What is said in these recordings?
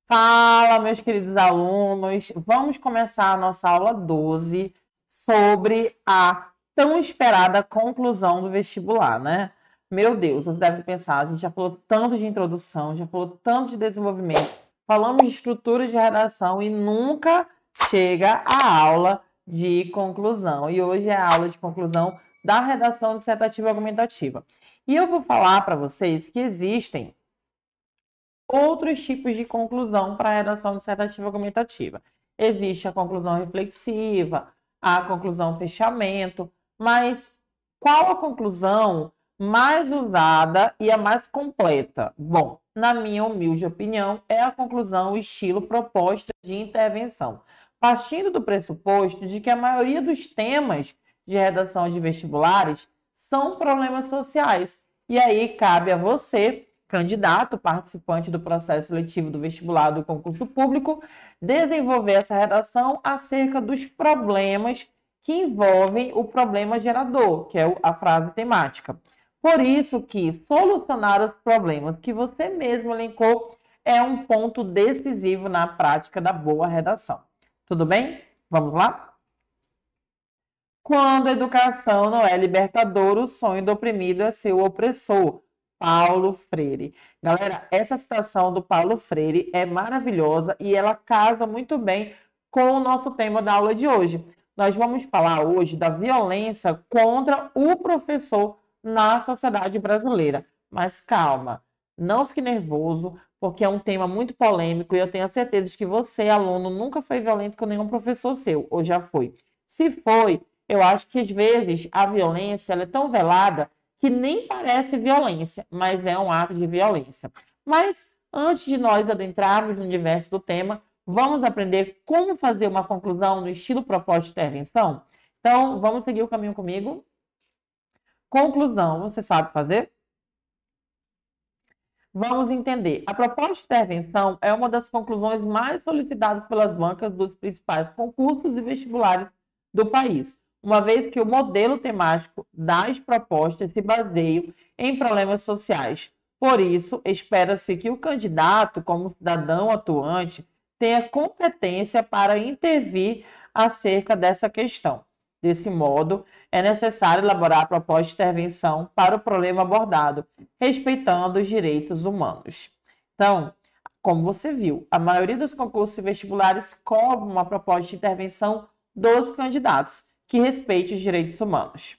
Fala, meus queridos alunos. Vamos começar a nossa aula 12 sobre a tão esperada conclusão do vestibular, né? Meu Deus, você deve pensar, a gente já falou tanto de introdução, já falou tanto de desenvolvimento, falamos de estrutura de redação e nunca chega a aula de conclusão. E hoje é a aula de conclusão da redação dissertativa argumentativa. E eu vou falar para vocês que existem outros tipos de conclusão para a redação dissertativa argumentativa. Existe a conclusão reflexiva, a conclusão fechamento, mas qual a conclusão mais usada e a mais completa? Bom, na minha humilde opinião, é a conclusão estilo proposta de intervenção, partindo do pressuposto de que a maioria dos temas de redação de vestibulares são problemas sociais. E aí cabe a você, candidato, participante do processo seletivo do vestibular do concurso público, desenvolver essa redação acerca dos problemas que envolvem o problema gerador, que é a frase temática. Por isso que solucionar os problemas que você mesmo elencou é um ponto decisivo na prática da boa redação. Tudo bem? Vamos lá? Quando a educação não é libertadora, o sonho do oprimido é ser o opressor. Paulo Freire. Galera, essa citação do Paulo Freire é maravilhosa e ela casa muito bem com o nosso tema da aula de hoje. Nós vamos falar hoje da violência contra o professor na sociedade brasileira. Mas calma, não fique nervoso, porque é um tema muito polêmico e eu tenho a certeza de que você, aluno, nunca foi violento com nenhum professor seu, ou já foi. Se foi, eu acho que às vezes a violência ela é tão velada que nem parece violência, mas é um ato de violência. Mas antes de nós adentrarmos no universo do tema, vamos aprender como fazer uma conclusão no estilo proposta de intervenção? Então, vamos seguir o caminho comigo. Conclusão, você sabe fazer? Vamos entender. A proposta de intervenção é uma das conclusões mais solicitadas pelas bancas dos principais concursos e vestibulares do país, uma vez que o modelo temático das propostas se baseia em problemas sociais. Por isso, espera-se que o candidato, como cidadão atuante, tenha competência para intervir acerca dessa questão. Desse modo, é necessário elaborar a proposta de intervenção para o problema abordado, respeitando os direitos humanos. Então, como você viu, a maioria dos concursos e vestibulares cobra uma proposta de intervenção dos candidatos que respeite os direitos humanos.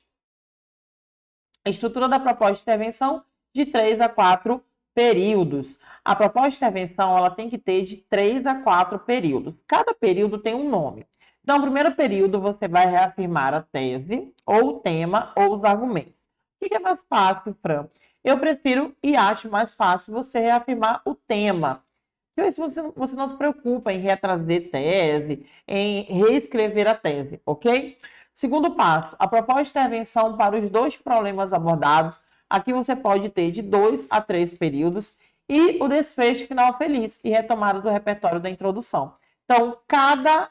A estrutura da proposta de intervenção de 3 a 4 períodos. A proposta de intervenção ela tem que ter de 3 a 4 períodos. Cada período tem um nome. Então, no primeiro período, você vai reafirmar a tese, ou o tema, ou os argumentos. O que é mais fácil, Fran? Eu prefiro e acho mais fácil você reafirmar o tema. Então, se você não se preocupa em retrazer tese, em reescrever a tese, ok? Segundo passo, a proposta de intervenção para os dois problemas abordados. Aqui você pode ter de 2 a 3 períodos e o desfecho final feliz e retomada do repertório da introdução. Então, cada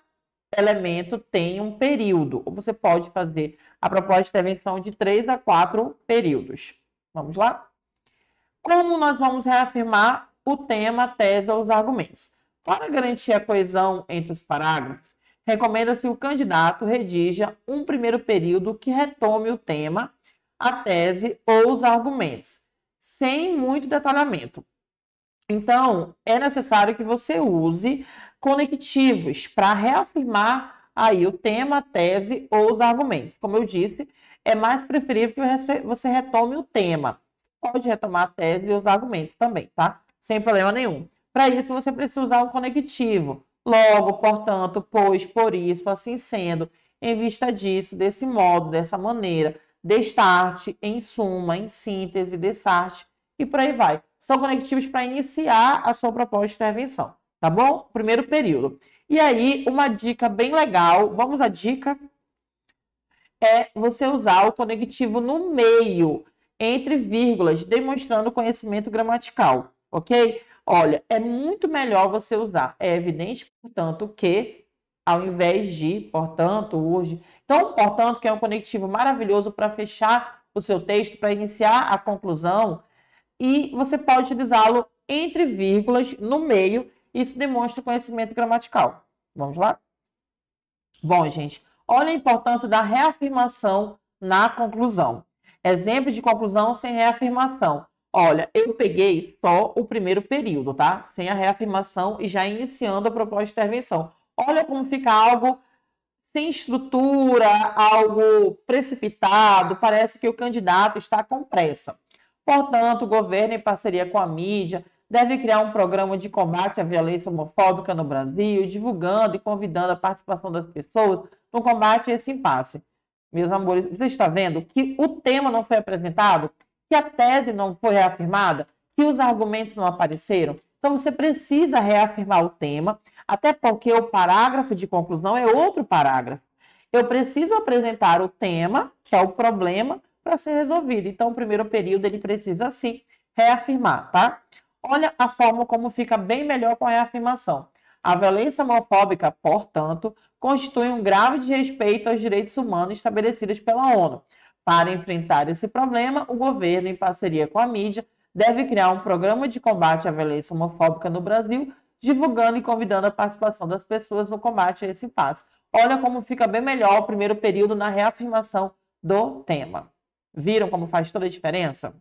elemento tem um período. Ou você pode fazer a proposta de intervenção de 3 a 4 períodos. Vamos lá? Como nós vamos reafirmar o tema, a tese ou os argumentos? Para garantir a coesão entre os parágrafos, recomenda-se que o candidato redija um primeiro período que retome o tema, a tese ou os argumentos, sem muito detalhamento. Então, é necessário que você use conectivos para reafirmar aí o tema, a tese ou os argumentos. Como eu disse, é mais preferível que você retome o tema. Pode retomar a tese e os argumentos também, tá? Sem problema nenhum. Para isso, você precisa usar um conectivo. Logo, portanto, pois, por isso, assim sendo, em vista disso, desse modo, dessa maneira, destarte, em suma, em síntese, dessarte e por aí vai. São conectivos para iniciar a sua proposta de intervenção, tá bom? Primeiro período. E aí, uma dica bem legal, vamos à dica, é você usar o conectivo no meio, entre vírgulas, demonstrando conhecimento gramatical, ok? Olha, é muito melhor você usar. É evidente, portanto, que ao invés de, portanto, urge. Então, portanto, que é um conectivo maravilhoso para fechar o seu texto, para iniciar a conclusão e você pode utilizá-lo entre vírgulas no meio. Isso demonstra conhecimento gramatical. Vamos lá? Bom, gente, olha a importância da reafirmação na conclusão. Exemplo de conclusão sem reafirmação. Olha, eu peguei só o primeiro período, tá? Sem a reafirmação e já iniciando a proposta de intervenção. Olha como fica algo sem estrutura, algo precipitado, parece que o candidato está com pressa. Portanto, o governo, em parceria com a mídia, deve criar um programa de combate à violência homofóbica no Brasil, divulgando e convidando a participação das pessoas no combate a esse impasse. Meus amores, você está vendo que o tema não foi apresentado, que a tese não foi reafirmada, que os argumentos não apareceram? Então, você precisa reafirmar o tema, até porque o parágrafo de conclusão é outro parágrafo. Eu preciso apresentar o tema, que é o problema, para ser resolvido. Então, o primeiro período, ele precisa, sim, reafirmar, tá? Olha a forma como fica bem melhor com a reafirmação. A violência homofóbica, portanto, constitui um grave desrespeito aos direitos humanos estabelecidos pela ONU. Para enfrentar esse problema, o governo, em parceria com a mídia, deve criar um programa de combate à violência homofóbica no Brasil, divulgando e convidando a participação das pessoas no combate a esse impasse. Olha como fica bem melhor o primeiro período na reafirmação do tema. Viram como faz toda a diferença?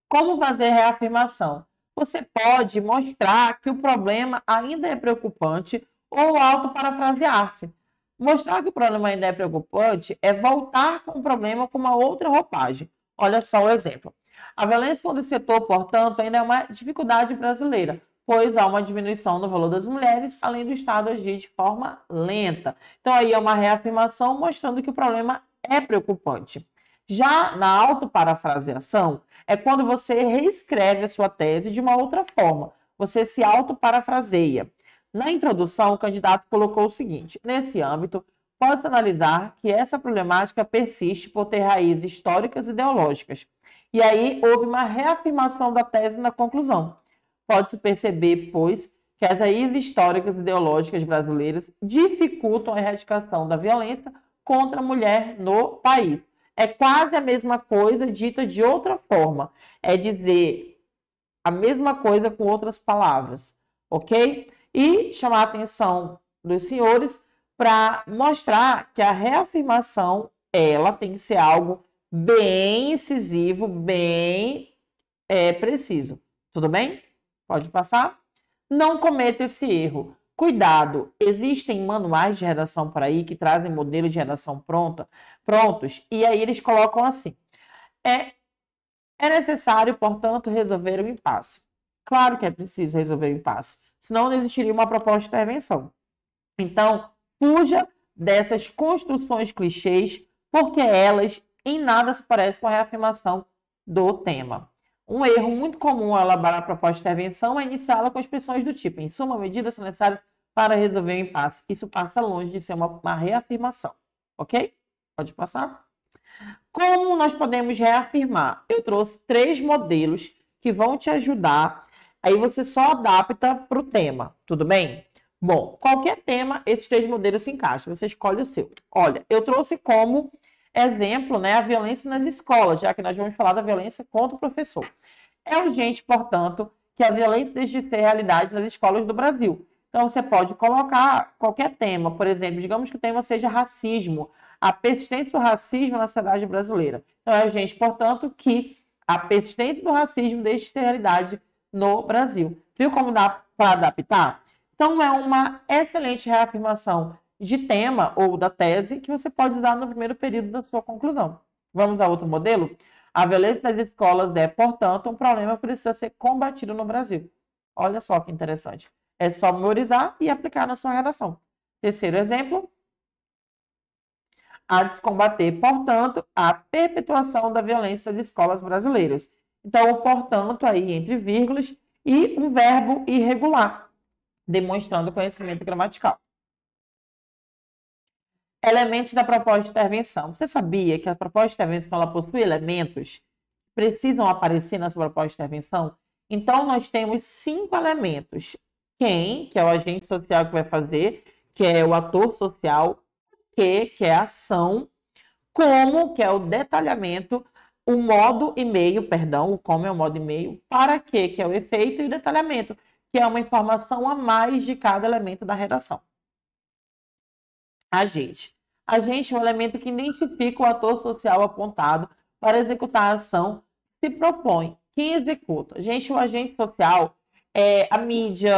Como fazer reafirmação? Você pode mostrar que o problema ainda é preocupante ou autoparafrasear-se. Mostrar que o problema ainda é preocupante é voltar com o problema com uma outra roupagem. Olha só o exemplo. A violência contra o setor, portanto, ainda é uma dificuldade brasileira, pois há uma diminuição no valor das mulheres, além do Estado agir de forma lenta. Então, aí é uma reafirmação mostrando que o problema é preocupante. Já na autoparafraseação, é quando você reescreve a sua tese de uma outra forma. Você se autoparafraseia. Na introdução, o candidato colocou o seguinte: nesse âmbito, pode-se analisar que essa problemática persiste por ter raízes históricas e ideológicas. E aí houve uma reafirmação da tese na conclusão. Pode-se perceber, pois, que as raízes históricas e ideológicas brasileiras dificultam a erradicação da violência contra a mulher no país. É quase a mesma coisa dita de outra forma. É dizer a mesma coisa com outras palavras, ok? E chamar a atenção dos senhores para mostrar que a reafirmação, ela tem que ser algo bem incisivo, bem preciso. Tudo bem? Pode passar? Não cometa esse erro. Cuidado, existem manuais de redação por aí que trazem modelos de redação prontos, e aí eles colocam assim: é necessário, portanto, resolver o impasse. Claro que é preciso resolver o impasse, senão não existiria uma proposta de intervenção. Então, fuja dessas construções clichês, porque elas em nada se parecem com a reafirmação do tema. Um erro muito comum ao elaborar a proposta de intervenção é iniciá-la com expressões do tipo: em suma, medidas são necessárias para resolver o impasse. Isso passa longe de ser uma reafirmação, ok? Pode passar? Como nós podemos reafirmar? Eu trouxe 3 modelos que vão te ajudar. Aí você só adapta para o tema, tudo bem? Bom, qualquer tema, esses 3 modelos se encaixam. Você escolhe o seu. Olha, eu trouxe como exemplo, né, a violência nas escolas, já que nós vamos falar da violência contra o professor. É urgente, portanto, que a violência deixe de ser realidade nas escolas do Brasil. Então, você pode colocar qualquer tema, por exemplo, digamos que o tema seja racismo, a persistência do racismo na sociedade brasileira. Então, é urgente, portanto, que a persistência do racismo deixe de ser realidade no Brasil. Viu como dá para adaptar? Então, é uma excelente reafirmação de tema ou da tese que você pode usar no primeiro período da sua conclusão. Vamos a outro modelo? A violência das escolas é, portanto, um problema que precisa ser combatido no Brasil. Olha só que interessante. É só memorizar e aplicar na sua redação. Terceiro exemplo. A de se combater, portanto, a perpetuação da violência das escolas brasileiras. Então, portanto, aí entre vírgulas e um verbo irregular, demonstrando conhecimento gramatical. Elementos da proposta de intervenção. Você sabia que a proposta de intervenção ela possui elementos que precisam aparecer na sua proposta de intervenção? Então, nós temos 5 elementos. Quem, que é o agente social que vai fazer, que é o ator social, que é a ação, como, que é o detalhamento, o modo e-mail, perdão, o como é o modo e-mail, para quê? Que é o efeito e o detalhamento, que é uma informação a mais de cada elemento da redação. Agente. Agente é um elemento que identifica o ator social apontado para executar a ação que se propõe. Quem executa? Gente, o agente social é a mídia,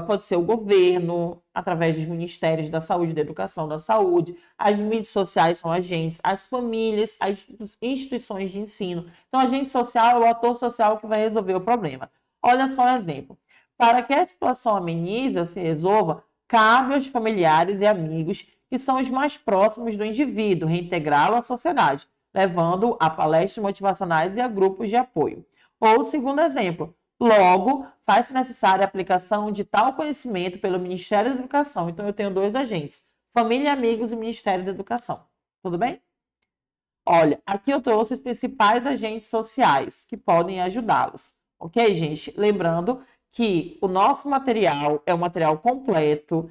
pode ser o governo, através dos ministérios da saúde, da educação, da saúde. As mídias sociais são agentes, as famílias, as instituições de ensino. Então, agente social é o ator social que vai resolver o problema. Olha só um exemplo. Para que a situação amenize ou se resolva, cabe aos familiares e amigos que são os mais próximos do indivíduo reintegrá-lo à sociedade, levando a palestras motivacionais e a grupos de apoio. Ou, segundo exemplo, logo, faz-se necessária a aplicação de tal conhecimento pelo Ministério da Educação. Então, eu tenho dois agentes, família, amigos e Ministério da Educação. Tudo bem? Olha, aqui eu trouxe os principais agentes sociais que podem ajudá-los. Ok, gente? Lembrando que o nosso material é um material completo,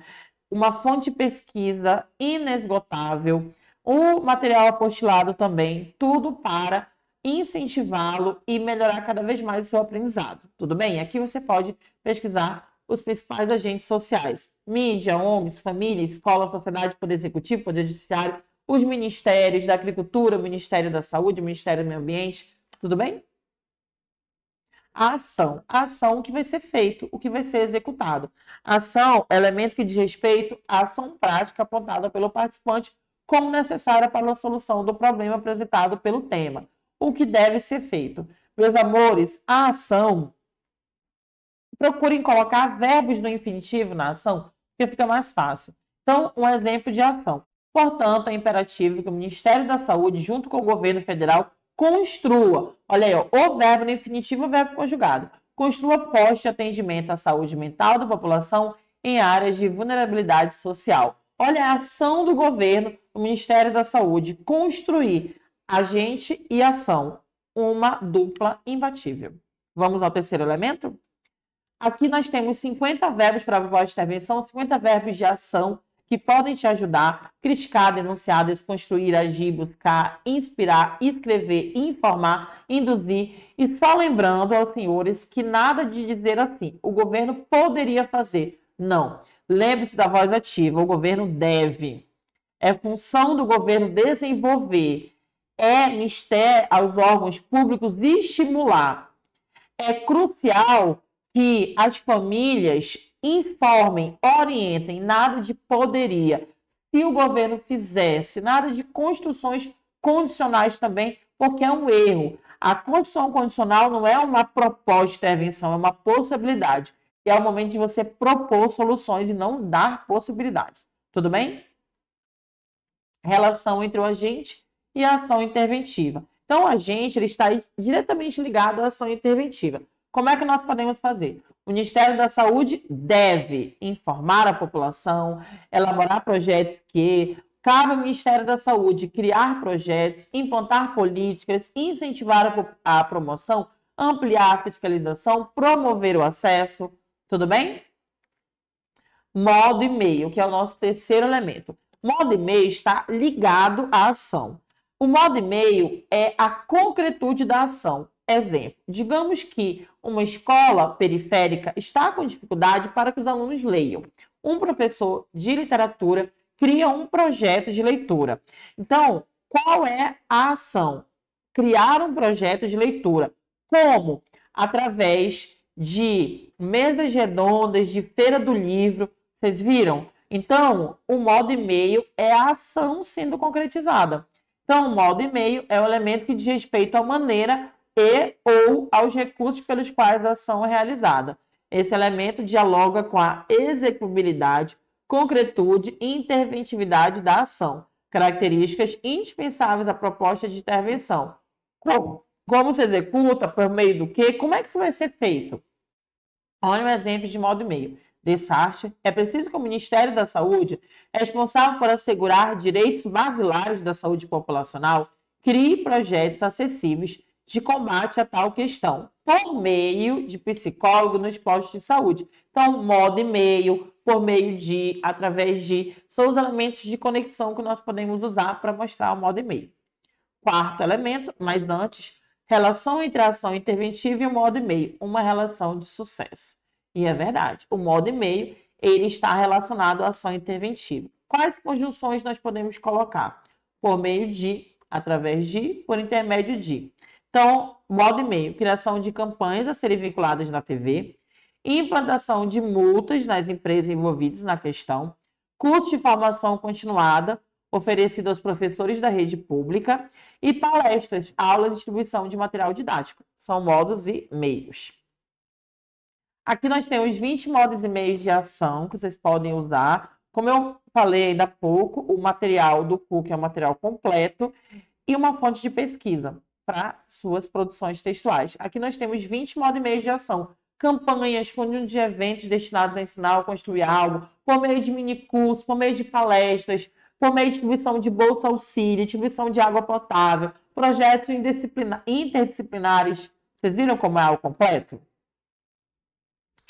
uma fonte de pesquisa inesgotável, o material apostilado também, tudo para incentivá-lo e melhorar cada vez mais o seu aprendizado. Tudo bem? Aqui você pode pesquisar os principais agentes sociais: mídia, ONGs, família, escola, sociedade, poder executivo, poder judiciário, os ministérios da agricultura, o Ministério da Saúde, o Ministério do Meio Ambiente. Tudo bem? A ação, o que vai ser feito, o que vai ser executado. A ação é elemento que diz respeito à ação prática apontada pelo participante como necessária para a solução do problema apresentado pelo tema. O que deve ser feito. Meus amores, a ação, procurem colocar verbos no infinitivo na ação, porque fica mais fácil. Então, um exemplo de ação. Portanto, é imperativo que o Ministério da Saúde, junto com o governo federal, construa, olha aí, ó, o verbo no infinitivo e o verbo conjugado, construa postos de atendimento à saúde mental da população em áreas de vulnerabilidade social. Olha a ação do governo, o Ministério da Saúde, construir agente e ação, uma dupla imbatível. Vamos ao terceiro elemento? Aqui nós temos 50 verbos para a proposta de intervenção, 50 verbos de ação que podem te ajudar, criticar, denunciar, desconstruir, agir, buscar, inspirar, escrever, informar, induzir. E só lembrando aos senhores que nada de dizer assim, o governo poderia fazer. Não. Lembre-se da voz ativa, o governo deve. É função do governo desenvolver. É mistério aos órgãos públicos estimular. É crucial que as famílias informem, orientem, nada de poderia. Se o governo fizesse, nada de construções condicionais também, porque é um erro. A condição condicional não é uma proposta de intervenção, é uma possibilidade. E é o momento de você propor soluções e não dar possibilidades. Tudo bem? Relação entre o agente e a ação interventiva. Então, o agente ele está diretamente ligado à ação interventiva. Como é que nós podemos fazer? O Ministério da Saúde deve informar a população, elaborar projetos que cabe ao Ministério da Saúde criar projetos, implantar políticas, incentivar a promoção, ampliar a fiscalização, promover o acesso. Tudo bem? Modo e meio, que é o nosso terceiro elemento. Modo e meio está ligado à ação. O modo e meio é a concretude da ação. Exemplo, digamos que uma escola periférica está com dificuldade para que os alunos leiam. Um professor de literatura cria um projeto de leitura. Então, qual é a ação? Criar um projeto de leitura. Como? Através de mesas redondas, de feira do livro. Vocês viram? Então, o modo e meio é a ação sendo concretizada. Então, o modo e meio é o elemento que diz respeito à maneira e ou aos recursos pelos quais a ação é realizada. Esse elemento dialoga com a execuibilidade, concretude e interventividade da ação, características indispensáveis à proposta de intervenção. Como se executa, por meio do quê? Como é que isso vai ser feito? Olha um exemplo de modo e meio. Dessarte, é preciso que o Ministério da Saúde, responsável por assegurar direitos basilares da saúde populacional, crie projetos acessíveis de combate a tal questão, por meio de psicólogo nos postos de saúde. Então, modo e meio, por meio de, através de, são os elementos de conexão que nós podemos usar para mostrar o modo e meio. quarto elemento, mas antes, relação entre a ação interventiva e o modo e meio, uma relação de sucesso. E é verdade, o modo e meio, ele está relacionado à ação interventiva. Quais conjunções nós podemos colocar? Por meio de, através de, por intermédio de. Então, modo e meio, criação de campanhas a serem vinculadas na TV, implantação de multas nas empresas envolvidas na questão, curso de formação continuada oferecido aos professores da rede pública e palestras, aulas e distribuição de material didático. São modos e meios. Aqui nós temos 20 modos e meios de ação que vocês podem usar. Como eu falei ainda há pouco, o material do PUC é um material completo e uma fonte de pesquisa para suas produções textuais. Aqui nós temos 20 modos e meios de ação. Campanhas, conjunto de eventos destinados a ensinar ou construir algo, por meio de minicursos, por meio de palestras, por meio de distribuição de bolsa auxílio, distribuição de água potável, projetos interdisciplinares. Vocês viram como é o completo?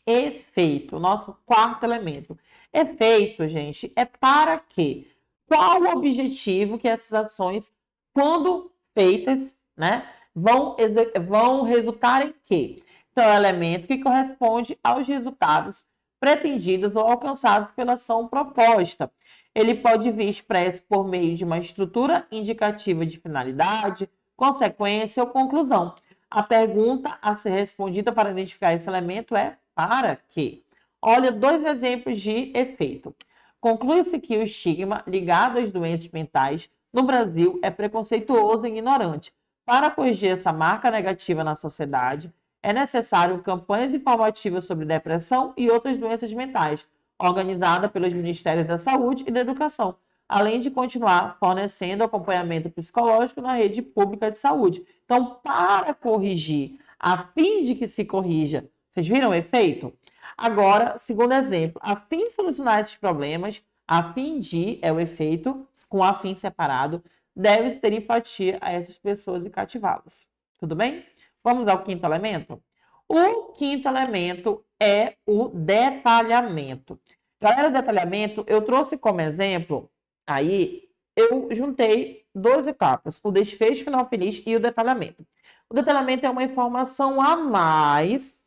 Efeito, nosso quarto elemento. Efeito, gente, é para quê? Qual o objetivo que essas ações, quando feitas, né, vão resultar em quê? Então, é o elemento que corresponde aos resultados pretendidos ou alcançados pela ação proposta. Ele pode vir expresso por meio de uma estrutura indicativa de finalidade, consequência ou conclusão. A pergunta a ser respondida para identificar esse elemento é para quê? Olha, 2 exemplos de efeito. Conclui-se que o estigma ligado às doenças mentais no Brasil é preconceituoso e ignorante. Para corrigir essa marca negativa na sociedade, é necessário campanhas informativas sobre depressão e outras doenças mentais, organizada pelos Ministérios da Saúde e da Educação, além de continuar fornecendo acompanhamento psicológico na rede pública de saúde. Então, para corrigir, a fim de que se corrija, vocês viram o efeito? Agora, segundo exemplo, a fim de solucionar esses problemas, a fim de, é o efeito, com a fim separado, deve-se ter empatia a essas pessoas e cativá-las. Tudo bem? Vamos ao quinto elemento? O quinto elemento é o detalhamento. Galera, o detalhamento, eu trouxe como exemplo, aí eu juntei 2 etapas, o desfecho final feliz e o detalhamento. O detalhamento é uma informação a mais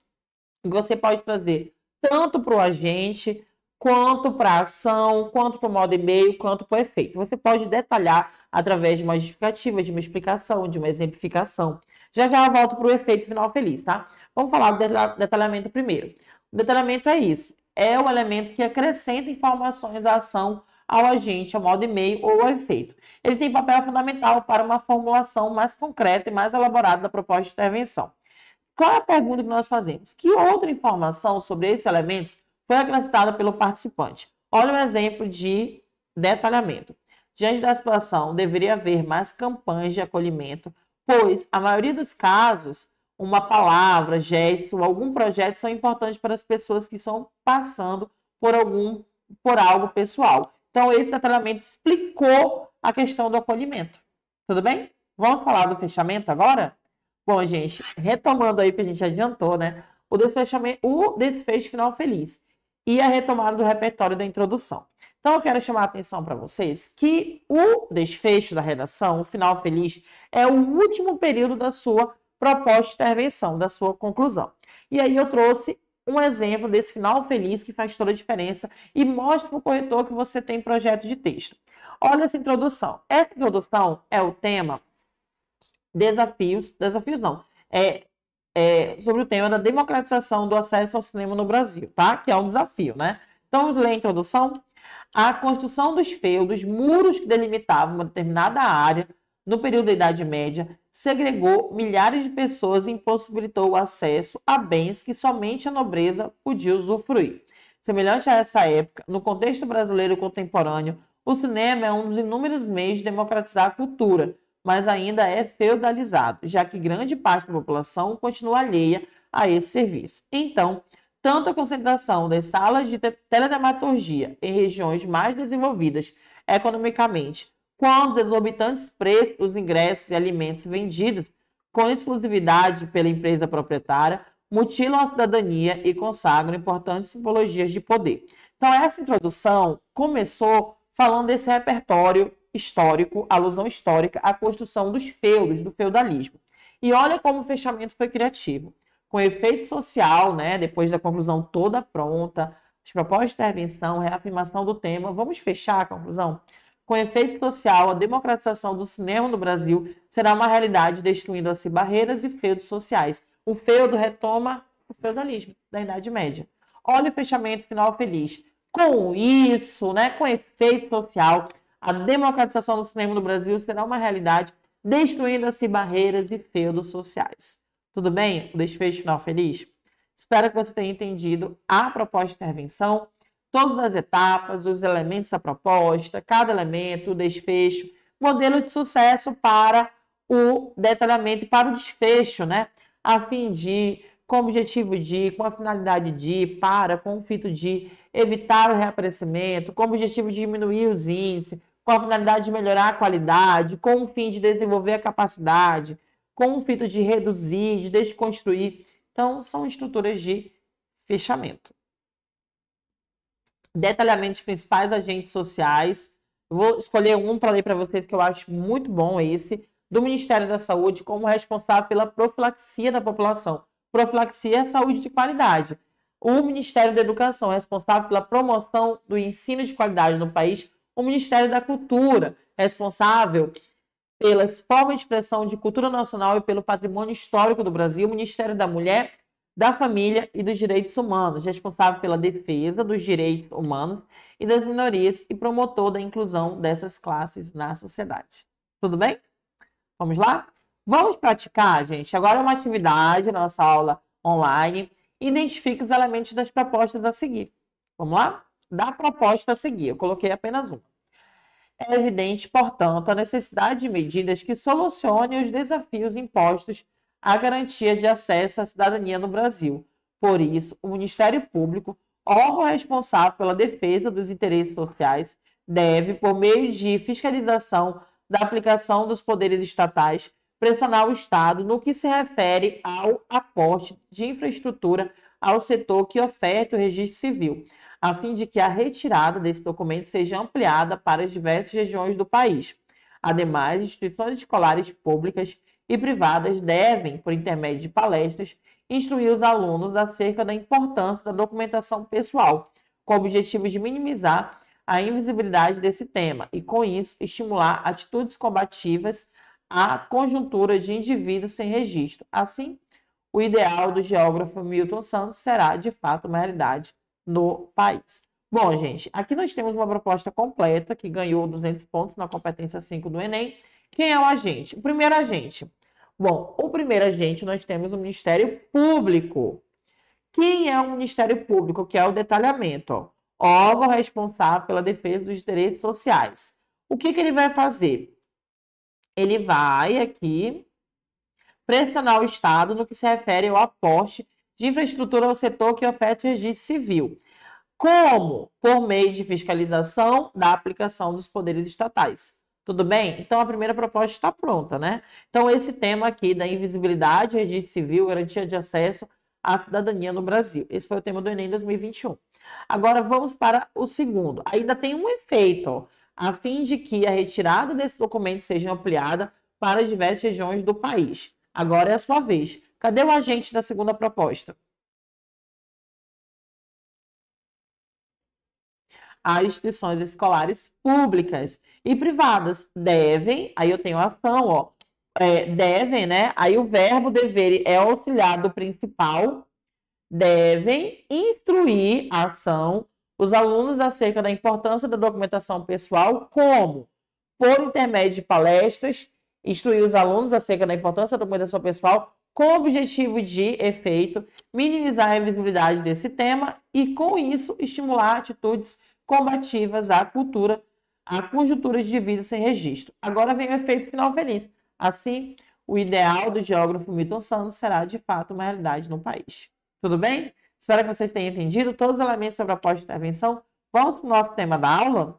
que você pode trazer tanto para o agente, quanto para a ação, quanto para o modo e meio, quanto para o efeito. Você pode detalhar através de uma justificativa, de uma explicação, de uma exemplificação. Já já eu volto para o efeito final feliz, tá? Vamos falar do detalhamento primeiro. O detalhamento é isso. É o elemento que acrescenta informações à ação, ao agente, ao modo e meio ou ao efeito. Ele tem papel fundamental para uma formulação mais concreta e mais elaborada da proposta de intervenção. Qual é a pergunta que nós fazemos? Que outra informação sobre esses elementos foi acrescentada pelo participante? Olha um exemplo de detalhamento. Diante da situação, deveria haver mais campanhas de acolhimento, pois a maioria dos casos, uma palavra, gesto, algum projeto são importantes para as pessoas que estão passando por algo pessoal. Então, esse detalhamento explicou a questão do acolhimento. Tudo bem? Vamos falar do fechamento agora? Bom, gente, retomando aí, que a gente adiantou, né? O desfecho final feliz e a retomada do repertório da introdução. Então, eu quero chamar a atenção para vocês que o desfecho da redação, o final feliz, é o último período da sua proposta de intervenção, da sua conclusão. E aí eu trouxe um exemplo desse final feliz que faz toda a diferença e mostra para o corretor que você tem projeto de texto. Olha essa introdução. Essa introdução é o tema desafios não, sobre o tema da democratização do acesso ao cinema no Brasil, tá? Que é um desafio, né? Então, vamos ler a introdução. A construção dos feudos, muros que delimitavam uma determinada área no período da Idade Média, segregou milhares de pessoas e impossibilitou o acesso a bens que somente a nobreza podia usufruir. Semelhante a essa época, no contexto brasileiro contemporâneo, o cinema é um dos inúmeros meios de democratizar a cultura, mas ainda é feudalizado, já que grande parte da população continua alheia a esse serviço. Então, tanto a concentração das salas de teledramaturgia em regiões mais desenvolvidas economicamente, quanto os exorbitantes preços dos ingressos e alimentos vendidos com exclusividade pela empresa proprietária, mutilam a cidadania e consagram importantes simbologias de poder. Então, essa introdução começou falando desse repertório histórico, alusão histórica à construção dos feudos, do feudalismo. E olha como o fechamento foi criativo. Com efeito social, né, depois da conclusão toda pronta, as propostas de intervenção, reafirmação do tema, vamos fechar a conclusão? Com efeito social, a democratização do cinema no Brasil será uma realidade, destruindo assim barreiras e feudos sociais. O feudo retoma o feudalismo da Idade Média. Olha o fechamento final feliz. Com isso, né, com efeito social, a democratização do cinema no Brasil será uma realidade, destruindo assim barreiras e feudos sociais. Tudo bem? O desfecho final feliz? Espero que você tenha entendido a proposta de intervenção, todas as etapas, os elementos da proposta, cada elemento, o desfecho, modelo de sucesso para o detalhamento e para o desfecho, né? A fim de, com o objetivo de, com a finalidade de, para, com o fito de evitar o reaparecimento, com o objetivo de diminuir os índices, com a finalidade de melhorar a qualidade, com o fim de desenvolver a capacidade, com o fito de reduzir, de desconstruir. Então, são estruturas de fechamento. Detalhamento dos principais agentes sociais. Eu vou escolher um para ler para vocês que eu acho muito bom esse, do Ministério da Saúde como responsável pela profilaxia da população. Profilaxia é saúde de qualidade. O Ministério da Educação é responsável pela promoção do ensino de qualidade no país. O Ministério da Cultura é responsável pelas formas de expressão de cultura nacional e pelo patrimônio histórico do Brasil. O Ministério da Mulher, da Família e dos Direitos Humanos, responsável pela defesa dos direitos humanos e das minorias e promotor da inclusão dessas classes na sociedade. Tudo bem? Vamos lá? Vamos praticar, gente. Agora é uma atividade, nossa aula online. Identifique os elementos das propostas a seguir. Vamos lá? Da proposta a seguir, eu coloquei apenas uma. É evidente, portanto, a necessidade de medidas que solucionem os desafios impostos à garantia de acesso à cidadania no Brasil. Por isso, o Ministério Público, órgão responsável pela defesa dos interesses sociais, deve, por meio de fiscalização da aplicação dos poderes estatais, pressionar o Estado no que se refere ao aporte de infraestrutura ao setor que oferta o registro civil, a fim de que a retirada desse documento seja ampliada para as diversas regiões do país. Ademais, instituições escolares públicas e privadas devem, por intermédio de palestras, instruir os alunos acerca da importância da documentação pessoal, com o objetivo de minimizar a invisibilidade desse tema e, com isso, estimular atitudes combativas à conjuntura de indivíduos sem registro. Assim, o ideal do geógrafo Milton Santos será, de fato, uma realidade no país. Bom, gente, aqui nós temos uma proposta completa que ganhou 200 pontos na competência 5 do Enem. Quem é o agente? O primeiro agente. Bom, o primeiro agente nós temos o Ministério Público. Quem é o Ministério Público? Que é o detalhamento, ó. Órgão responsável pela defesa dos interesses sociais. O que ele vai fazer? Ele vai aqui pressionar o Estado no que se refere ao aporte de infraestrutura ao setor que oferta o registro civil. Como? Por meio de fiscalização da aplicação dos poderes estatais. Tudo bem? Então, a primeira proposta está pronta, né? Então, esse tema aqui da invisibilidade, registro civil, garantia de acesso à cidadania no Brasil. Esse foi o tema do Enem 2021. Agora, vamos para o segundo. Ainda tem um efeito, ó, a fim de que a retirada desse documento seja ampliada para as diversas regiões do país. Agora é a sua vez. Cadê o agente da segunda proposta? As instituições escolares públicas e privadas devem, aí eu tenho a ação, ó, devem, né? Aí o verbo dever é auxiliar do principal, devem instruir a ação os alunos acerca da importância da documentação pessoal, como? Por intermédio de palestras, instruir os alunos acerca da importância da documentação pessoal, com o objetivo de efeito, minimizar a invisibilidade desse tema e, com isso, estimular atitudes combativas à cultura, a conjunturas de vida sem registro. Agora vem o efeito final feliz. Assim, o ideal do geógrafo Milton Santos será, de fato, uma realidade no país. Tudo bem? Espero que vocês tenham entendido todos os elementos da proposta de intervenção. Vamos para o nosso tema da aula?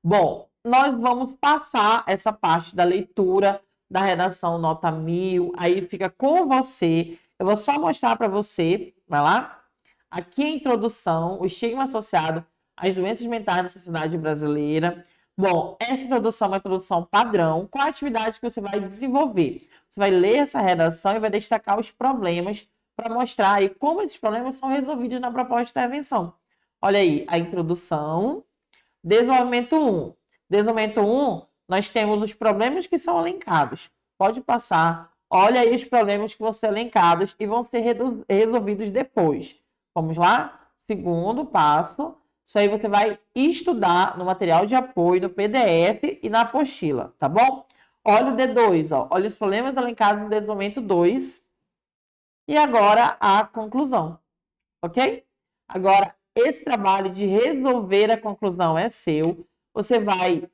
Bom, nós vamos passar essa parte da leitura, da redação nota 1000, aí fica com você. Eu vou só mostrar para você, vai lá? Aqui a introdução, o estigma associado às doenças mentais da sociedade brasileira. Bom, essa introdução é uma introdução padrão. Qual a atividade que você vai desenvolver? Você vai ler essa redação e vai destacar os problemas para mostrar aí como esses problemas são resolvidos na proposta de intervenção. Olha aí, a introdução, desenvolvimento 1. Desenvolvimento 1, nós temos os problemas que são elencados. Pode passar. Olha aí os problemas que vão ser elencados e vão ser resolvidos depois. Vamos lá? Segundo passo. Isso aí você vai estudar no material de apoio, no PDF e na apostila, tá bom? Olha o D2, ó. Olha os problemas elencados no desenvolvimento 2. E agora a conclusão, ok? Agora, esse trabalho de resolver a conclusão é seu. Você vai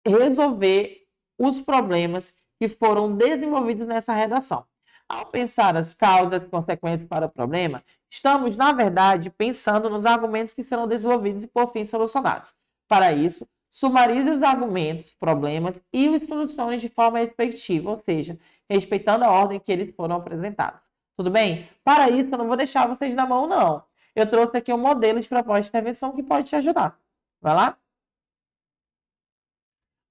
resolver os problemas que foram desenvolvidos nessa redação. Ao pensar as causas e consequências para o problema, estamos, na verdade, pensando nos argumentos que serão desenvolvidos e, por fim, solucionados. Para isso, sumarize os argumentos, problemas e os soluções de forma respectiva, ou seja, respeitando a ordem que eles foram apresentados. Tudo bem? Para isso, eu não vou deixar vocês na mão, não. Eu trouxe aqui um modelo de proposta de intervenção que pode te ajudar. Vai lá?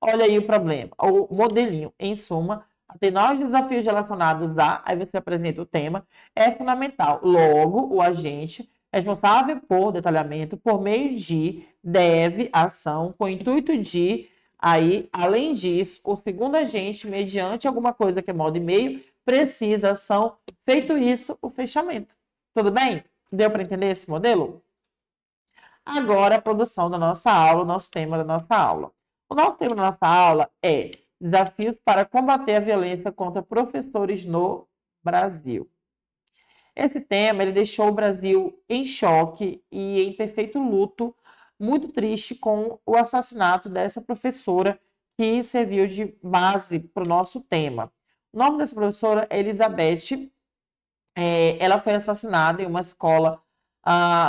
Olha aí o problema, o modelinho. Em suma, atenuar os desafios relacionados a, aí você apresenta o tema, é fundamental. Logo, o agente responsável por detalhamento, por meio de, deve, ação, com o intuito de, aí, além disso, o segundo agente, mediante alguma coisa que é modo e meio, precisa ação, feito isso, o fechamento. Tudo bem? Deu para entender esse modelo? Agora, a produção da nossa aula, o nosso tema da nossa aula. O nosso tema da nossa aula é desafios para combater a violência contra professores no Brasil. Esse tema ele deixou o Brasil em choque e em perfeito luto, muito triste com o assassinato dessa professora que serviu de base para o nosso tema. O nome dessa professora é Elizabeth. Ela foi assassinada em uma escola,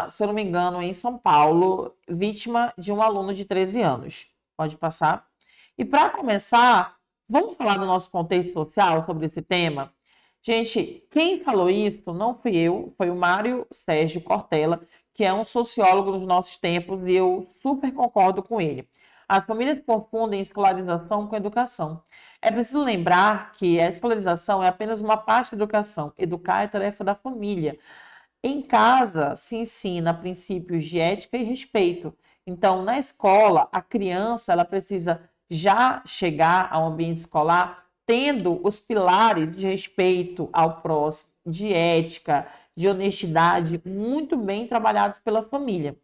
se eu não me engano, em São Paulo, vítima de um aluno de 13 anos. Pode passar. E para começar, vamos falar do nosso contexto social sobre esse tema? Gente, quem falou isso não fui eu, foi o Mário Sérgio Cortella, que é um sociólogo dos nossos tempos, e eu super concordo com ele. As famílias confundem escolarização com educação. É preciso lembrar que a escolarização é apenas uma parte da educação. Educar é tarefa da família. Em casa se ensina princípios de ética e respeito. Então, na escola, a criança ela precisa já chegar ao ambiente escolar tendo os pilares de respeito ao próximo, de ética, de honestidade, muito bem trabalhados pela família.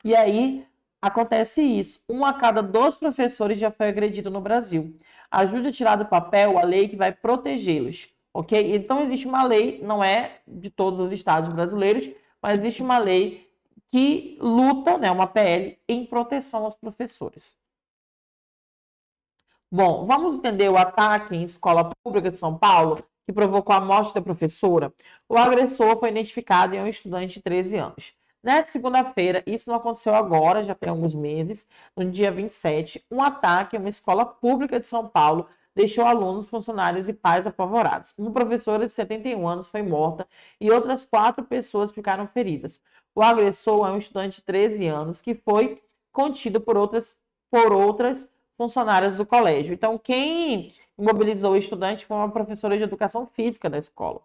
E aí acontece isso. 1 a cada 2 professores já foi agredido no Brasil. Ajude a tirar do papel a lei que vai protegê-los. Ok? Então, existe uma lei, não é de todos os estados brasileiros, mas existe uma lei que luta, né, uma PL, em proteção aos professores. Bom, vamos entender o ataque em escola pública de São Paulo, que provocou a morte da professora. O agressor foi identificado em um estudante de 13 anos. Nesta segunda-feira, isso não aconteceu agora, já tem alguns meses, no dia 27, um ataque em uma escola pública de São Paulo deixou alunos, funcionários e pais apavorados. Uma professora de 71 anos foi morta e outras 4 pessoas ficaram feridas. O agressor é um estudante de 13 anos que foi contido por outras funcionárias do colégio. Então, quem imobilizou o estudante foi uma professora de educação física da escola.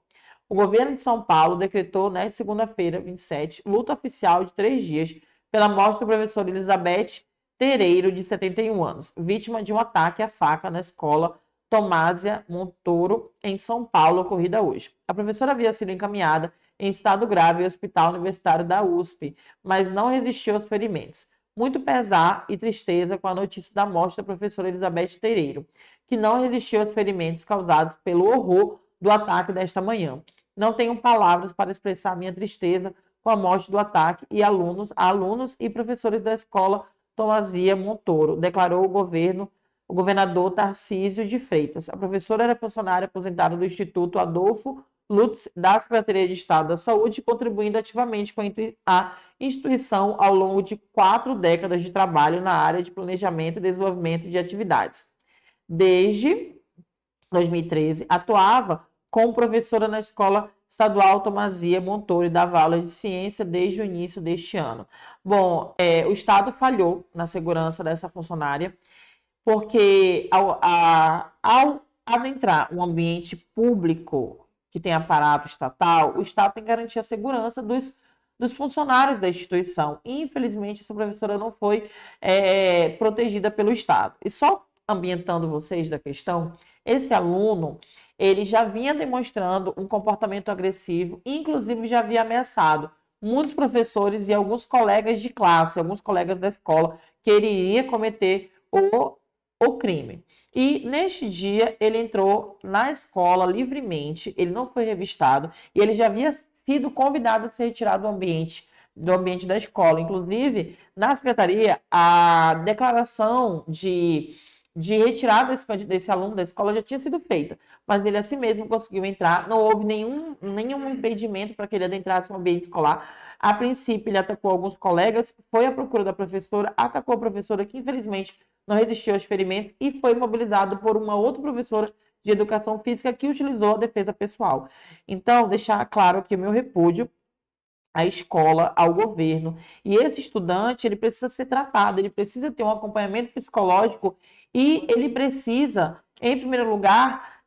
O governo de São Paulo decretou, nesta segunda-feira, 27, luta oficial de 3 dias pela morte da professora Elizabeth Tereiro, de 71 anos, vítima de um ataque à faca na escola Tomásia Montoro, em São Paulo, ocorrida hoje. A professora havia sido encaminhada em estado grave ao Hospital Universitário da USP, mas não resistiu aos ferimentos. Muito pesar e tristeza com a notícia da morte da professora Elizabeth Tereiro, que não resistiu aos ferimentos causados pelo horror do ataque desta manhã. Não tenho palavras para expressar minha tristeza com a morte do ataque e alunos e professores da escola Tomásia Montoro, declarou o governador Tarcísio de Freitas. A professora era funcionária aposentada do Instituto Adolfo Lutz da Secretaria de Estado da Saúde, contribuindo ativamente com a instituição ao longo de 4 décadas de trabalho na área de planejamento e desenvolvimento de atividades. Desde 2013, atuava como professora na escola Estadual Tomazia Montoro dava aulas de ciência desde o início deste ano. Bom, o Estado falhou na segurança dessa funcionária, porque ao adentrar um ambiente público que tem aparato estatal, o Estado tem que garantir a segurança dos funcionários da instituição. Infelizmente, essa professora não foi protegida pelo Estado. E só ambientando vocês da questão, esse aluno, ele já vinha demonstrando um comportamento agressivo, inclusive já havia ameaçado muitos professores e alguns colegas de classe, alguns colegas da escola, que ele iria cometer o crime. E neste dia ele entrou na escola livremente, ele não foi revistado e ele já havia sido convidado a se retirar do ambiente da escola. Inclusive, na secretaria, a declaração de retirada desse aluno da escola já tinha sido feita, mas ele assim mesmo conseguiu entrar, não houve nenhum impedimento para que ele adentrasse o ambiente escolar. A princípio, ele atacou alguns colegas, foi à procura da professora, atacou a professora, que infelizmente não resistiu aos ferimentos e foi imobilizado por uma outra professora de educação física que utilizou a defesa pessoal. Então, deixar claro aqui o meu repúdio à escola, ao governo. E esse estudante, ele precisa ser tratado, ele precisa ter um acompanhamento psicológico e ele precisa, em primeiro lugar,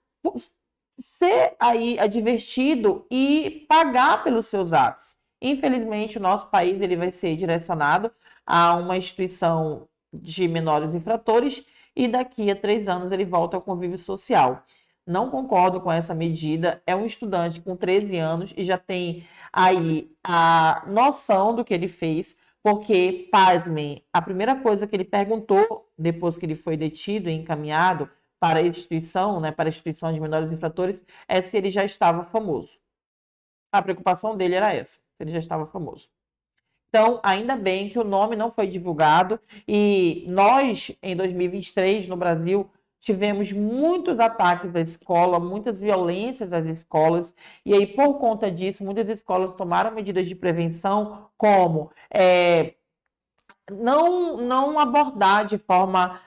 ser aí advertido e pagar pelos seus atos. Infelizmente, o nosso país ele vai ser direcionado a uma instituição de menores infratores e daqui a 3 anos ele volta ao convívio social. Não concordo com essa medida. É um estudante com 13 anos e já tem aí a noção do que ele fez, porque, pasmem, a primeira coisa que ele perguntou depois que ele foi detido e encaminhado para a instituição, né, para a instituição de menores infratores, é se ele já estava famoso. A preocupação dele era essa, se ele já estava famoso. Então, ainda bem que o nome não foi divulgado e nós, em 2023, no Brasil, tivemos muitos ataques da escola, muitas violências às escolas, e aí, por conta disso, muitas escolas tomaram medidas de prevenção, como não abordar de forma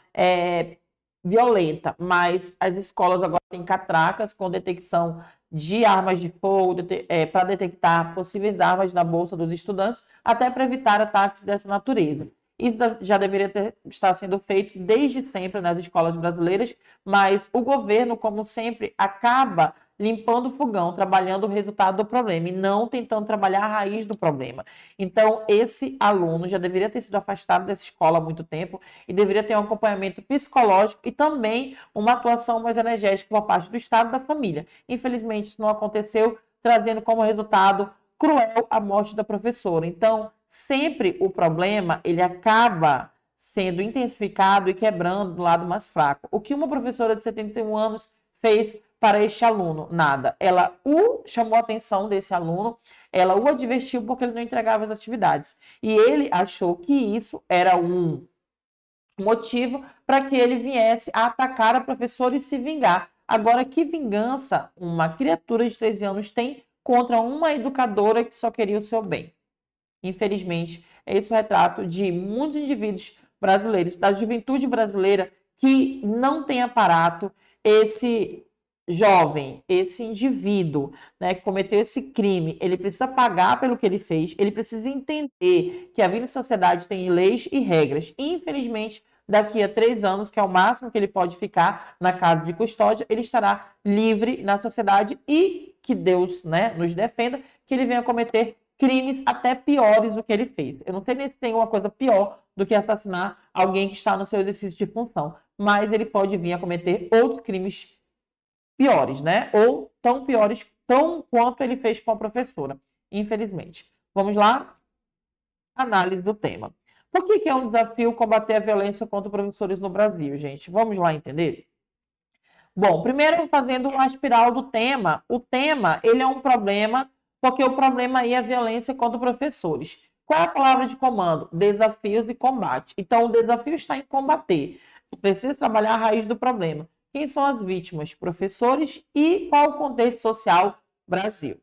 violenta, mas as escolas agora têm catracas com detecção de armas de fogo, para detectar possíveis armas na bolsa dos estudantes, até para evitar ataques dessa natureza. Isso já deveria estar sendo feito desde sempre nas escolas brasileiras, mas o governo, como sempre, acaba limpando o fogão, trabalhando o resultado do problema e não tentando trabalhar a raiz do problema. Então, esse aluno já deveria ter sido afastado dessa escola há muito tempo e deveria ter um acompanhamento psicológico e também uma atuação mais enérgica por parte do Estado e da família. Infelizmente, isso não aconteceu, trazendo como resultado cruel a morte da professora. Então, sempre o problema ele acaba sendo intensificado e quebrando do lado mais fraco. O que uma professora de 71 anos fez para este aluno? Nada. Ela chamou a atenção desse aluno, ela o advertiu porque ele não entregava as atividades. E ele achou que isso era um motivo para que ele viesse a atacar a professora e se vingar. Agora, que vingança uma criatura de 13 anos tem contra uma educadora que só queria o seu bem? Infelizmente, esse é o retrato de muitos indivíduos brasileiros, da juventude brasileira, que não tem aparato. Esse jovem, esse indivíduo, né, que cometeu esse crime, ele precisa pagar pelo que ele fez, ele precisa entender que a vida em sociedade tem leis e regras. Infelizmente, daqui a 3 anos, que é o máximo que ele pode ficar na casa de custódia, ele estará livre na sociedade e que Deus, né, nos defenda, que ele venha cometer crimes até piores do que ele fez. Eu não sei nem se tem uma coisa pior do que assassinar alguém que está no seu exercício de função, mas ele pode vir a cometer outros crimes piores, né? Ou tão piores, tão quanto ele fez com a professora, infelizmente. Vamos lá? Análise do tema. Por que é um desafio combater a violência contra professores no Brasil, gente? Vamos lá entender? Bom, primeiro fazendo uma espiral do tema. O tema, ele é um problema, porque o problema aí é a violência contra professores. Qual é a palavra de comando? Desafios e combate. Então, o desafio está em combater. Precisa trabalhar a raiz do problema. Quem são as vítimas? Professores. E qual o contexto social? Brasil.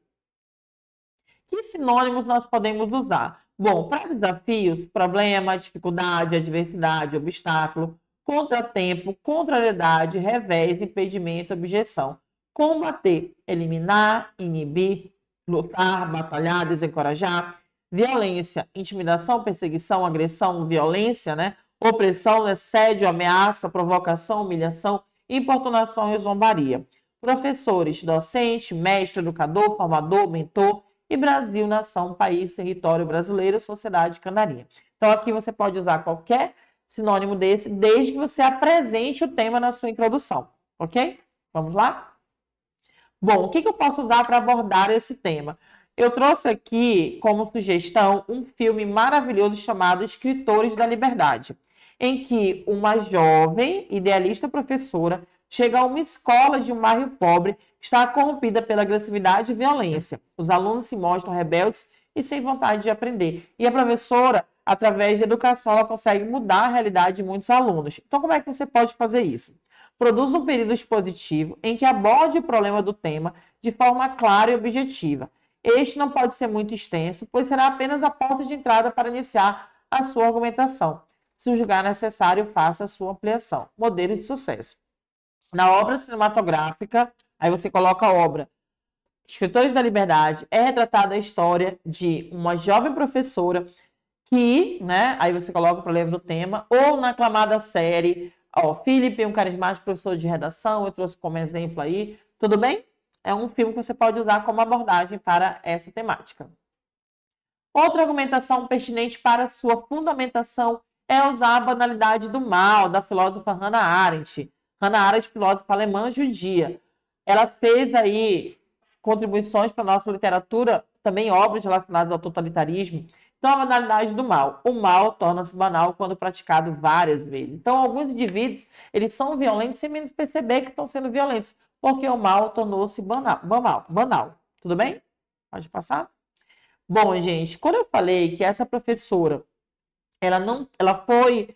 Que sinônimos nós podemos usar? Bom, para desafios, problema, dificuldade, adversidade, obstáculo, contratempo, contrariedade, revés, impedimento, objeção. Combater, eliminar, inibir, lutar, batalhar, desencorajar. Violência, intimidação, perseguição, agressão, violência, né? Opressão, assédio, ameaça, provocação, humilhação, importunação e zombaria. Professores, docente, mestre, educador, formador, mentor e Brasil, nação, país, território brasileiro, sociedade canarinha. Então, aqui você pode usar qualquer sinônimo desse, desde que você apresente o tema na sua introdução, ok? Vamos lá? Bom, o que eu posso usar para abordar esse tema? Eu trouxe aqui, como sugestão, um filme maravilhoso chamado Escritores da Liberdade, em que uma jovem idealista professora chega a uma escola de um bairro pobre que está corrompida pela agressividade e violência. Os alunos se mostram rebeldes e sem vontade de aprender. E a professora, através da educação, ela consegue mudar a realidade de muitos alunos. Então, como é que você pode fazer isso? Produza um período expositivo em que aborde o problema do tema de forma clara e objetiva. Este não pode ser muito extenso, pois será apenas a porta de entrada para iniciar a sua argumentação. Se julgar necessário, faça a sua ampliação. Modelo de sucesso. Na obra cinematográfica, aí você coloca a obra Escritores da Liberdade, é retratada a história de uma jovem professora que, né, aí você coloca o problema do tema, ou na aclamada série, Philip, um carismático professor de redação, eu trouxe como exemplo aí, tudo bem? É um filme que você pode usar como abordagem para essa temática. Outra argumentação pertinente para sua fundamentação é usar a banalidade do mal, da filósofa Hannah Arendt. Hannah Arendt, filósofa alemã judia. Ela fez aí contribuições para a nossa literatura, também obras relacionadas ao totalitarismo. Então, a banalidade do mal. O mal torna-se banal quando praticado várias vezes. Então, alguns indivíduos, eles são violentos sem menos perceber que estão sendo violentos, porque o mal tornou-se banal. Tudo bem? Pode passar? Bom, gente, quando eu falei que essa professora, ela foi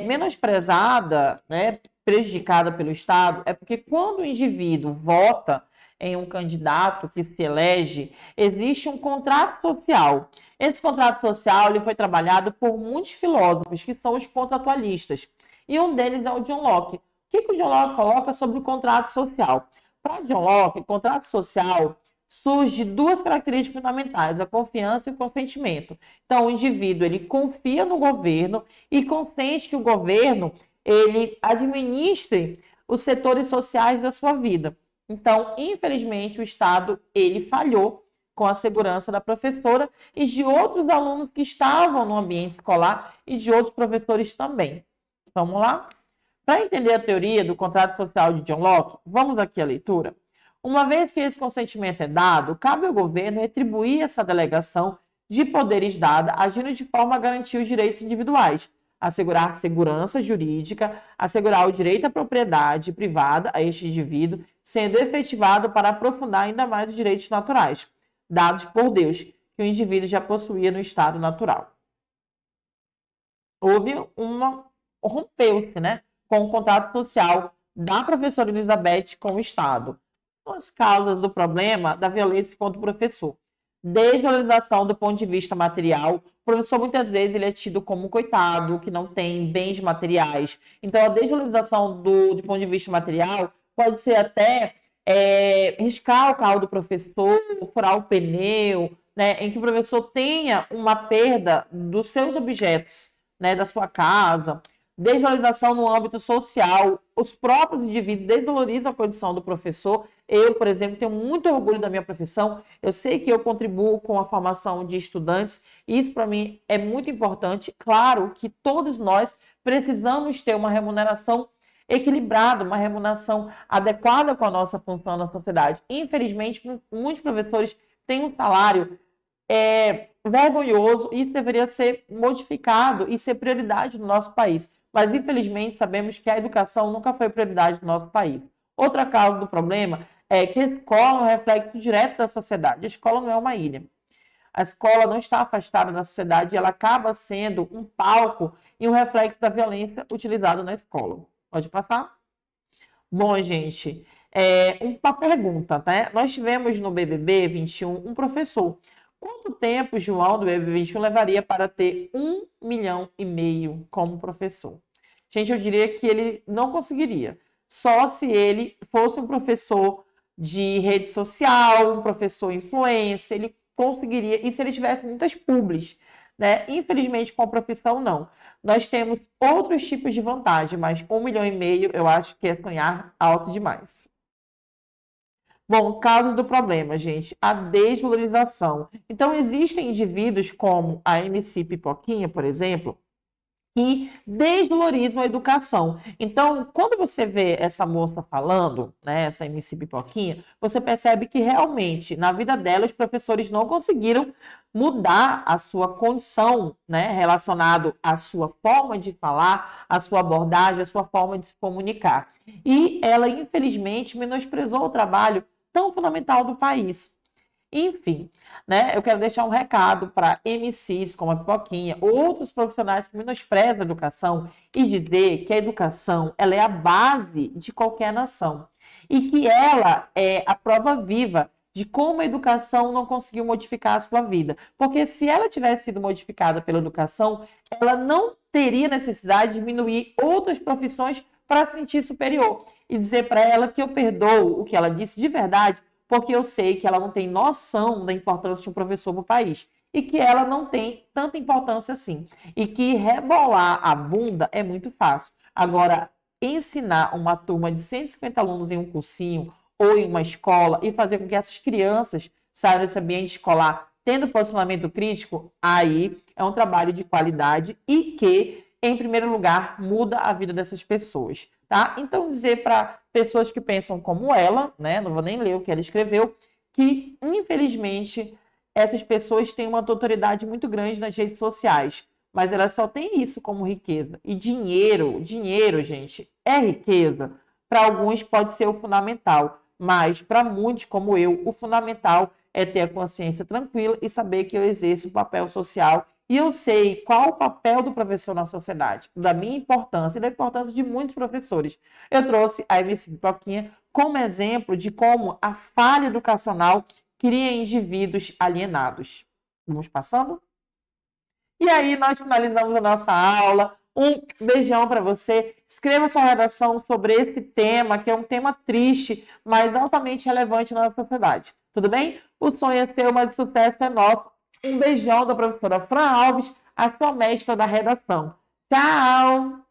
menosprezada, né, prejudicada pelo Estado, é porque quando o indivíduo vota em um candidato que se elege, existe um contrato social. Esse contrato social ele foi trabalhado por muitos filósofos, que são os contratualistas. E um deles é o John Locke. O que o John Locke coloca sobre o contrato social? Para John Locke, o contrato social surge de duas características fundamentais, a confiança e o consentimento. Então, o indivíduo ele confia no governo e consente que o governo ele administre os setores sociais da sua vida. Então, infelizmente, o Estado ele falhou com a segurança da professora e de outros alunos que estavam no ambiente escolar e de outros professores também. Vamos lá? Para entender a teoria do contrato social de John Locke, vamos aqui à leitura. Uma vez que esse consentimento é dado, cabe ao governo retribuir essa delegação de poderes dada, agindo de forma a garantir os direitos individuais, assegurar segurança jurídica, assegurar o direito à propriedade privada a este indivíduo, sendo efetivado para aprofundar ainda mais os direitos naturais, dados por Deus, que o indivíduo já possuía no estado natural. Houve rompeu-se, né, com o contrato social da professora Elizabeth com o Estado. As causas do problema da violência contra o professor. Desvalorização do ponto de vista material. O professor, muitas vezes, ele é tido como coitado, que não tem bens materiais. Então, a desvalorização do ponto de vista material pode ser até riscar o carro do professor, furar o pneu, né, em que o professor tenha uma perda dos seus objetos, né, da sua casa. Desvalorização no âmbito social. Os próprios indivíduos desvalorizam a condição do professor. Eu, por exemplo, tenho muito orgulho da minha profissão. Eu sei que eu contribuo com a formação de estudantes. Isso, para mim, é muito importante. Claro que todos nós precisamos ter uma remuneração equilibrada, uma remuneração adequada com a nossa função na sociedade. Infelizmente, muitos professores têm um salário vergonhoso. Isso deveria ser modificado e ser prioridade no nosso país. Mas, infelizmente, sabemos que a educação nunca foi prioridade no nosso país. Outra causa do problema é que a escola é um reflexo direto da sociedade. A escola não é uma ilha. A escola não está afastada da sociedade e ela acaba sendo um palco e um reflexo da violência utilizada na escola. Pode passar? Bom, gente, uma pergunta, né? Nós tivemos no BBB 21 um professor. Quanto tempo João do BBB 21 levaria para ter 1,5 milhão como professor? Gente, eu diria que ele não conseguiria. Só se ele fosse um professor de rede social, um professor influencer, ele conseguiria, e se ele tivesse muitas publis, né? Infelizmente, com a profissão, não. Nós temos outros tipos de vantagem, mas 1,5 milhão eu acho que é sonhar alto demais. Bom, causas do problema, gente, a desvalorização. Então, existem indivíduos como a MC Pipoquinha, por exemplo, que desvalorizam a educação. Então, quando você vê essa moça falando, né, essa MC Pipoquinha, você percebe que realmente, na vida dela, os professores não conseguiram mudar a sua condição, né, relacionado à sua forma de falar, à sua abordagem, à sua forma de se comunicar. E ela, infelizmente, menosprezou o trabalho tão fundamental do país. Enfim, né, eu quero deixar um recado para MCs como a Pipoquinha, outros profissionais que menosprezam a educação e dizer que a educação ela é a base de qualquer nação e que ela é a prova viva de como a educação não conseguiu modificar a sua vida. Porque se ela tivesse sido modificada pela educação, ela não teria necessidade de diminuir outras profissões para se sentir superior e dizer para ela que eu perdoo o que ela disse de verdade, porque eu sei que ela não tem noção da importância de um professor para o país e que ela não tem tanta importância assim. E que rebolar a bunda é muito fácil. Agora, ensinar uma turma de 150 alunos em um cursinho ou em uma escola e fazer com que essas crianças saiam desse ambiente escolar tendo posicionamento crítico, aí é um trabalho de qualidade e que, em primeiro lugar, muda a vida dessas pessoas. Tá? Então, dizer para pessoas que pensam como ela, né? Não vou nem ler o que ela escreveu, que, infelizmente, essas pessoas têm uma autoridade muito grande nas redes sociais, mas elas só têm isso como riqueza. E dinheiro, gente, é riqueza. Para alguns pode ser o fundamental, mas para muitos, como eu, o fundamental é ter a consciência tranquila e saber que eu exerço um papel social e eu sei qual o papel do professor na sociedade, da minha importância e da importância de muitos professores. Eu trouxe a MC Pipoquinha como exemplo de como a falha educacional cria indivíduos alienados. Vamos passando? E aí nós finalizamos a nossa aula. Um beijão para você. Escreva sua redação sobre esse tema, que é um tema triste, mas altamente relevante na nossa sociedade. Tudo bem? O sonho é seu, mas o sucesso é nosso. Um beijão da professora Fran Alves, a sua mestra da redação. Tchau!